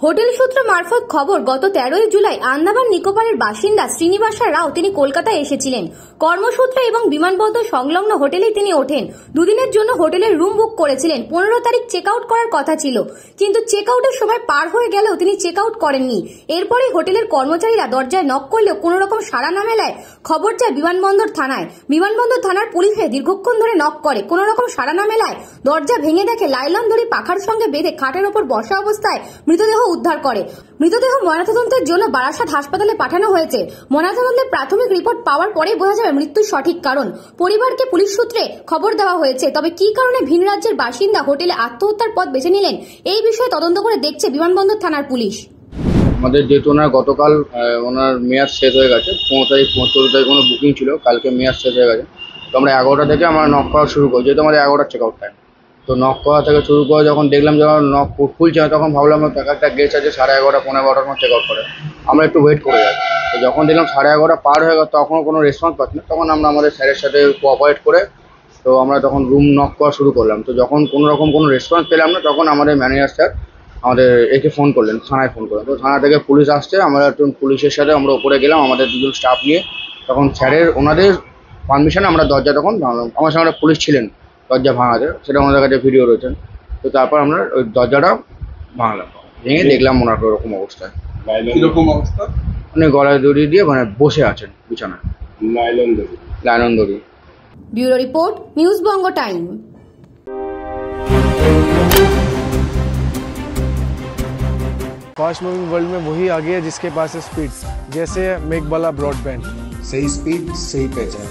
Hotel সূত্র মারফত খবর, গত 13 জুলাই আন্দামান নিকোবরের বাসিন্দা শ্রীনিবাসা রাও তিনি কলকাতায় এসেছিলেন কর্মসূত্রে এবং বিমানবন্দর সংলগ্ন হোটেলেই তিনি ওঠেন। দুদিনের জন্য হোটেলের রুম বুক করেছিলেন। 15 তারিখ চেক আউট করার কথা ছিল, কিন্তু চেক আউটের সময় পার হয়ে গেলেও তিনি চেক আউট করেননি। এরপরে হোটেলের কর্মচারীরা দরজায় নক করলেও কোনো রকম সাড়া না মেলায় খবর যায় বিমানবন্দর থানায়। বিমানবন্দর থানার পুলিশে দীর্ঘক্ষণ ধরে নক করে, কোনো রকম সাড়া না মেলায় দরজা ভেঙে দেখে লাইলন দড়ি পাখার সঙ্গে বেঁধে খাটের ওপর বসা অবস্থায় মৃতদেহ উদ্ধার করে। মৃতদেহ ময়নাতদন্তের জন্য বারাসাত হাসপাতালে পাঠানো হয়েছে। ময়নাতদন্তের প্রাথমিক রিপোর্ট পাওয়ার পরে বোঝা যাবে মৃত্যুর সঠিক কারণ। পরিবারকে পুলিশ সূত্রে খবর দেওয়া হয়েছে। তবে কি কারণে ভিন রাজ্যের বাসিন্দা হোটেলে আত্মহত্যার পথ বেছে নিলেন, এই বিষয়ে তদন্ত করে দেখছে বিমানবন্দর থানার পুলিশ। আমাদের যেহেতু ওনার গতকাল ওনার মেয়াদ শেষ হয়ে গেছে, 15 তারিখ 14 তারিখ কোনো বুকিং ছিল, কালকে মেয়াদ শেষ হয়ে গেছে। তো আমরা 11টা থেকে আমরা নক করা শুরু করি, যেহেতু আমাদের 11টার চেক আউট টাইম। তো নক করা থেকে শুরু করে যখন দেখলাম যখন নক খুলছে না, তখন ভাবলাম একটা গেস্ট আছে 11:30 পৌনে 12টার সময় চেক আউট করে, আমরা একটু ওয়েট করে যাই। তো যখন দেখলাম 11:30 পার হয়ে গেল, তখনও কোনো রেসপন্স পাচ্ছি না, তখন আমরা আমাদের স্যারের সাথে কোঅপারেট করে তো আমরা তখন রুম নক করা শুরু করলাম। তো যখন কোনো রকম কোনো রেসপন্স পেলাম না, তখন আমাদের ম্যানেজার স্যার আমাদের একে ফোন করলেন, থানায় ফোন করলেন। তো থানা থেকে পুলিশ আসছে, আমরা একটু পুলিশের সাথে আমরা উপরে গেলাম আমাদের দুজন স্টাফ নিয়ে। তখন স্যারের ওনাদের পারমিশনে আমরা দরজা তখন ভাঙলাম। আমার সঙ্গে পুলিশ ছিলেন দরজা ভাঙাতে, সেটা আমাদের কাছে ভিডিও রয়েছে। তো তারপর আমরা ওই দরজাটা ভাঙলাম, ভেঙে দেখলাম ওনার ওরকম অবস্থায়। কিরকম অবস্থা? উনি গলায় দড়ি দিয়ে বসে আছেন বিছানায়, লাইলন দড়ি। ব্যুরো রিপোর্ট, নিউজ বঙ্গ টাইম। फास्ट मूविंग वर्ल्ड में वही आगे है जिसके पास है स्पीड, जैसे मेघबाला ब्रॉडबैंड। सही स्पीड सही पहचान।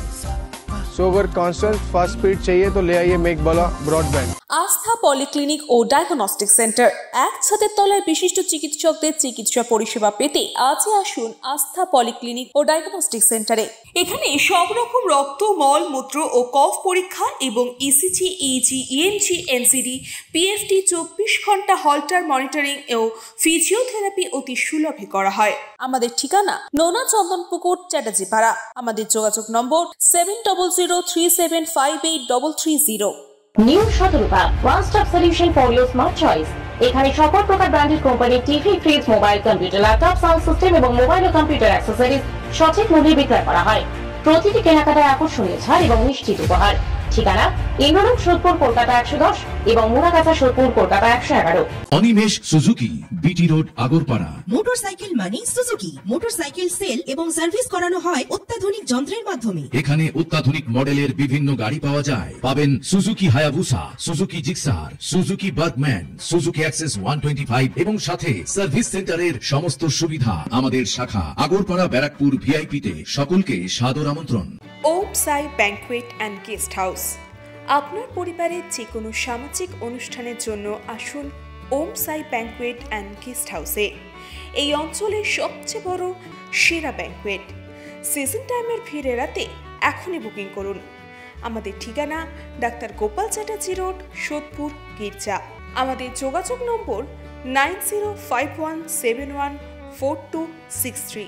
सो अगर कांस्टेंट फास्ट स्पीड चाहिए तो ले आइए मेघबाला ब्रॉडबैंड। আস্থা পলিক্লিনিক ও ডায়াগনস্টিক সেন্টার, এক ছাদের তলায় বিশিষ্ট চিকিৎসকদের চিকিৎসা পরিষেবা পেতে আজই আসুন আস্থা পলিক্লিনিক ও ডায়াগনস্টিক সেন্টারে। এখানে সব রকম রক্ত, মল, মূত্র ও কফ পরীক্ষা এবং ECG, easy, ENG, NCD, PFT 24 ঘন্টা হল্টার মনিটরিং ও ফিজিওথেরাপি অতি সুলভে করা হয়। আমাদের ঠিকানা নোনা চন্দনপুকুর, চ্যাটার্জিপাড়া। আমাদের যোগাযোগ নম্বর 7003758330। New Shatarupa, one stop solution for your smart choice. এখানে সকল প্রকার ব্র্যান্ডেড কোম্পানির TV, fridge, mobile, computer, laptop, sound system এবং মোবাইল ও কম্পিউটার অ্যাক্সেসরিজ সঠিক মূল্যে বিক্রয় করা হয়। প্রতিটি কেনাকাটায় আকর্ষণীয় ছাড় এবং নিশ্চিত উপহার। ঠিকানা ইন্দ্রনগর, সোদপুর, কলকাতা 110 এবং Muragachha, Sodepur, Kolkata 111। Animesh Suzuki, BT road, Agarpara. Motorcycle মানে সুজুকি। মোটরসাইকেল সেল এবং সার্ভিস করানো হয় অত্যাধুনিক যন্ত্রের মাধ্যমে। এখানে অত্যাধুনিক মডেলের বিভিন্ন গাড়ি পাওয়া যায়। পাবেন Suzuki Hayabusa, Suzuki Gixxer, Suzuki Bergman, Suzuki access 125 এবং সাথে সার্ভিস সেন্টারের সমস্ত সুবিধা। আমাদের শাখা আগরপাড়া, ব্যারাকপুর ভিআইপি তে। সকলকে সাদর আমন্ত্রণ। ওম সাই ব্যাংকুয়েট অ্যান্ড গেস্ট হাউস। আপনার পরিবারের যে কোনো সামাজিক অনুষ্ঠানের জন্য আসুন ওম সাই ব্যাংকুয়েট অ্যান্ড গেস্ট হাউসে। এই অঞ্চলের সবচেয়ে বড় সেরা ব্যাংকুয়েট। সিজন টাইমের ভিড় এড়াতে এখনই বুকিং করুন। আমাদের ঠিকানা ডাক্তার গোপাল চ্যাটার্জি রোড, সোদপুর, গির্জা। আমাদের যোগাযোগ নম্বর 9051714263।